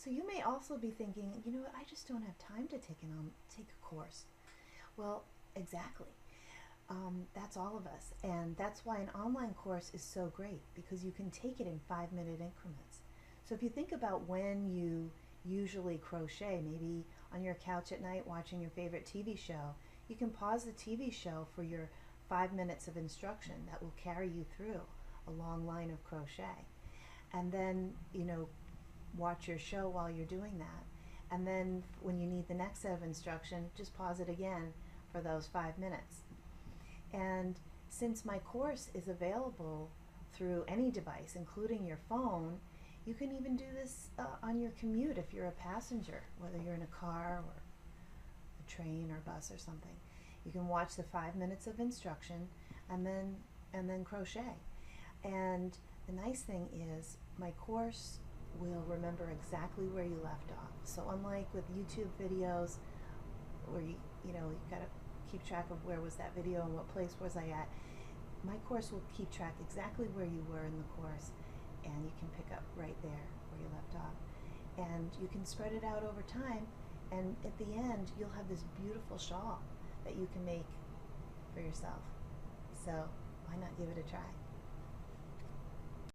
So you may also be thinking, you know what, I just don't have time to take a course. Well, exactly. That's all of us, and that's why an online course is so great, because you can take it in 5-minute increments. So if you think about when you usually crochet, maybe on your couch at night watching your favorite TV show, you can pause the TV show for your 5 minutes of instruction that will carry you through a long line of crochet. And then, watch your show while you're doing that. And then when you need the next set of instruction, just pause it again for those 5 minutes. And since my course is available through any device, including your phone, you can even do this on your commute if you're a passenger, whether you're in a car or a train or bus or something. You can watch the 5 minutes of instruction and then crochet. And the nice thing is my course will remember exactly where you left off. So unlike with YouTube videos where you've got to keep track of where was that video and what place was I at, my course will keep track exactly where you were in the course, and you can pick up right there where you left off. And you can spread it out over time, and at the end you'll have this beautiful shawl that you can make for yourself. So why not give it a try?